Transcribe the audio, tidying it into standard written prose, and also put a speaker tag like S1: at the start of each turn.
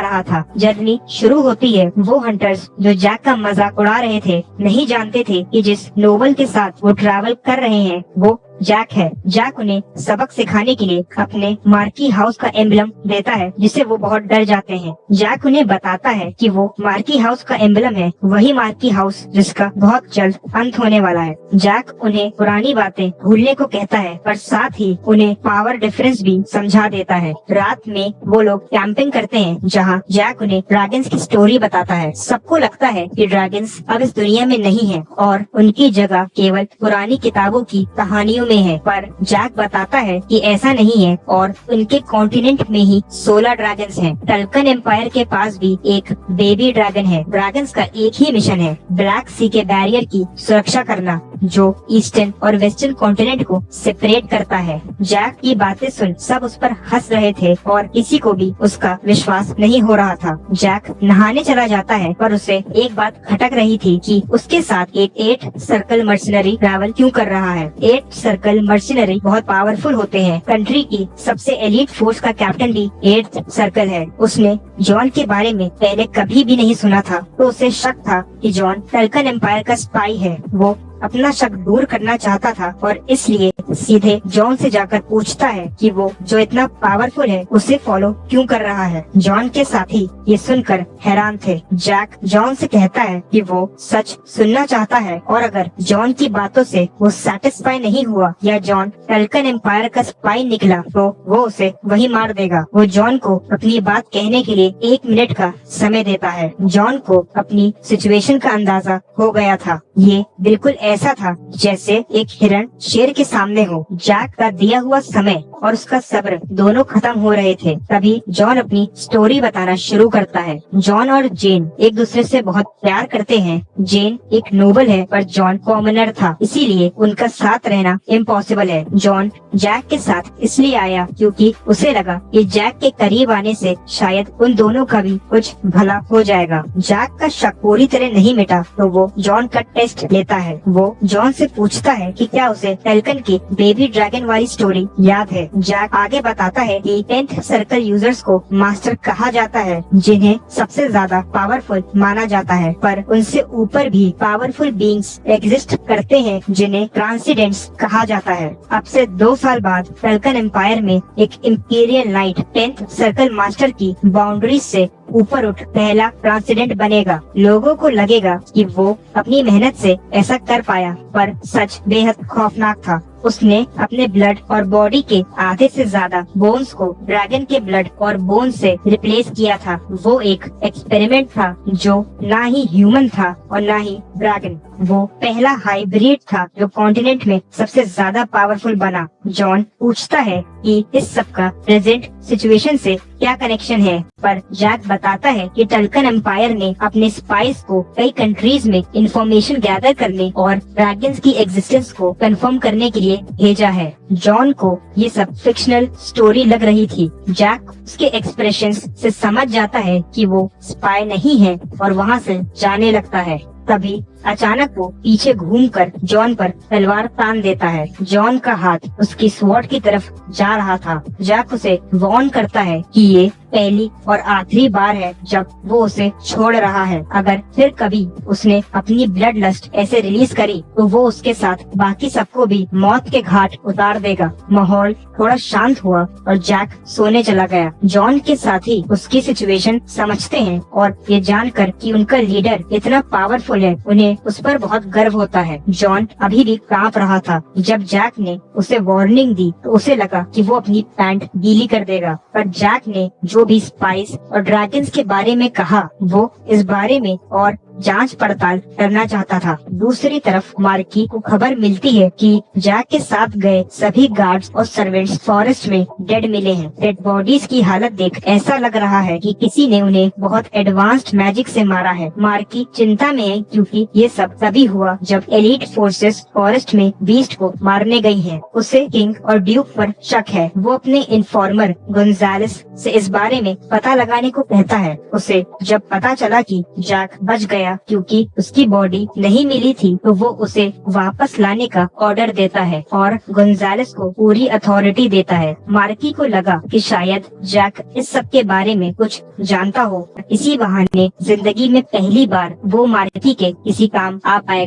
S1: रहा था। जर्नी शुरू होती है। वो हंटर्स जो जैक का मजाक उड़ा रहे थे नहीं जानते थे कि जिस नोबल के साथ वो ट्रैवल कर रहे हैं वो जैक है। जैक उन्हें सबक सिखाने के लिए अपने मार्की हाउस का एम्बलम देता है जिससे वो बहुत डर जाते हैं। जैक उन्हें बताता है कि वो मार्की हाउस का एम्बलम है, वही मार्की हाउस जिसका बहुत जल्द अंत होने वाला है। जैक उन्हें पुरानी बातें भूलने को कहता है पर साथ ही उन्हें पावर डिफरेंस भी समझा देता है। रात में वो लोग कैंपिंग करते हैं जहाँ जैक उन्हें ड्रैगन्स की स्टोरी बताता है। सबको लगता है कि ड्रैगन्स अब इस दुनिया में नहीं है और उनकी जगह केवल पुरानी किताबों की कहानियों में है, पर जैक बताता है कि ऐसा नहीं है और उनके कॉन्टिनेंट में ही 16 ड्रैगन्स हैं। टल्कन एम्पायर के पास भी एक बेबी ड्रैगन है। ड्रैगन्स का एक ही मिशन है, ब्लैक सी के बैरियर की सुरक्षा करना जो ईस्टर्न और वेस्टर्न कॉन्टिनेंट को सेपरेट करता है। जैक की बातें सुन सब उस पर हंस रहे थे और किसी को भी उसका विश्वास नहीं हो रहा था। जैक नहाने चला जाता है पर उसे एक बात खटक रही थी कि उसके साथ एक 8 सर्कल मर्सनरी ट्रैवल क्यों कर रहा है। 8 सर्कल मर्सनरी बहुत पावरफुल होते हैं। कंट्री की सबसे एलीट फोर्स का कैप्टन भी 8th सर्कल है। उसने जॉन के बारे में पहले कभी भी नहीं सुना था तो उसे शक था कि जॉन टल्कन एम्पायर का स्पाई है। वो अपना शक दूर करना चाहता था और इसलिए सीधे जॉन से जाकर पूछता है कि वो जो इतना पावरफुल है उसे फॉलो क्यों कर रहा है। जॉन के साथी ये सुनकर हैरान थे। जैक जॉन से कहता है कि वो सच सुनना चाहता है और अगर जॉन की बातों से वो सेटिस्फाई नहीं हुआ या जॉन टल्कन एम्पायर का स्पाई निकला तो वो उसे वही मार देगा। वो जॉन को अपनी बात कहने के लिए 1 मिनट का समय देता है। जॉन को अपनी सिचुएशन का अंदाजा हो गया था। ये बिल्कुल ऐसा था जैसे एक हिरण शेर के सामने हो। जैक का दिया हुआ समय और उसका सब्र दोनों खत्म हो रहे थे। तभी जॉन अपनी स्टोरी बताना शुरू करता है। जॉन और जेन एक दूसरे से बहुत प्यार करते हैं। जेन एक नोबल है पर जॉन कॉमनर था, इसीलिए उनका साथ रहना इम्पॉसिबल है। जॉन जैक के साथ इसलिए आया क्योंकि उसे लगा कि जैक के करीब आने से शायद उन दोनों का भी कुछ भला हो जाएगा। जैक का शक पूरी तरह नहीं मिटा तो वो जॉन का टेस्ट लेता है। वो जॉन से पूछता है कि क्या उसे टल्कन की बेबी ड्रैगन वाली स्टोरी याद है। जैक आगे बताता है कि 10th सर्कल यूजर्स को मास्टर कहा जाता है जिन्हें सबसे ज्यादा पावरफुल माना जाता है, पर उनसे ऊपर भी पावरफुल बीइंग्स एग्जिस्ट करते हैं जिन्हें ट्रांसीडेंट्स कहा जाता है। अब से 2 साल बाद टल्कन एम्पायर में एक imperial night 10th circle master की बाउंड्रीज से ऊपर उठ पहला ट्रांसीडेंट बनेगा। लोगों को लगेगा कि वो अपनी मेहनत से ऐसा कर पाया, पर सच बेहद खौफनाक था। उसने अपने ब्लड और बॉडी के आधे से ज्यादा बोन्स को ड्रैगन के ब्लड और बोन से रिप्लेस किया था। वो एक एक्सपेरिमेंट था जो ना ही ह्यूमन था और ना ही ड्रैगन। वो पहला हाइब्रिड था जो कॉन्टिनेंट में सबसे ज्यादा पावरफुल बना। जॉन पूछता है कि इस सब का प्रेजेंट सिचुएशन से क्या कनेक्शन है, पर जैक बताता है कि टल्कन एम्पायर ने अपने स्पाइस को कई कंट्रीज में इंफॉर्मेशन गैदर करने और ड्रैगन्स की एग्जिस्टेंस को कंफर्म करने के लिए भेजा है। जॉन को ये सब फिक्शनल स्टोरी लग रही थी। जैक उसके एक्सप्रेशंस से समझ जाता है कि वो स्पाई नहीं है और वहाँ से जाने लगता है। तभी अचानक वो पीछे घूमकर जॉन पर तलवार तान देता है। जॉन का हाथ उसकी स्वॉर्ड की तरफ जा रहा था। जैक उसे वार्न करता है कि ये पहली और आखिरी बार है जब वो उसे छोड़ रहा है। अगर फिर कभी उसने अपनी ब्लड लस्ट ऐसे रिलीज करी तो वो उसके साथ बाकी सबको भी मौत के घाट उतार देगा। माहौल थोड़ा शांत हुआ और जैक सोने चला गया। जॉन के साथी उसकी सिचुएशन समझते हैं और ये जानकर कि उनका लीडर इतना पावरफुल है उन्हें उस पर बहुत गर्व होता है। जॉन अभी भी कांप रहा था। जब जैक ने उसे वार्निंग दी तो उसे लगा कि वो अपनी पैंट गीली कर देगा, पर जैक ने जो भी स्पाइस और ड्रैगन्स के बारे में कहा वो इस बारे में और जांच पड़ताल करना चाहता था। दूसरी तरफ मार्की को खबर मिलती है कि जैक के साथ गए सभी गार्ड्स और सर्वेंट्स फॉरेस्ट में डेड मिले हैं। डेड बॉडीज की हालत देख ऐसा लग रहा है कि किसी ने उन्हें बहुत एडवांस्ड मैजिक से मारा है। मार्की चिंता में है क्योंकि ये सब तभी हुआ जब एलीट फोर्सेस फॉरेस्ट में बीस्ट को मारने गई हैं। उसे किंग और ड्यूक पर शक है। वो अपने इन्फॉर्मर गोंजालेस से इस बारे में पता लगाने को कहता है। उसे जब पता चला कि जैक बच गया गया क्योंकि उसकी बॉडी नहीं मिली थी, तो वो उसे वापस लाने का ऑर्डर देता है और गोंजालेस को पूरी अथॉरिटी देता है। मार्की को लगा कि शायद जैक इस सब के बारे में कुछ जानता हो। इसी बहाने जिंदगी में पहली बार वो मार्की के किसी काम आ पाएगा।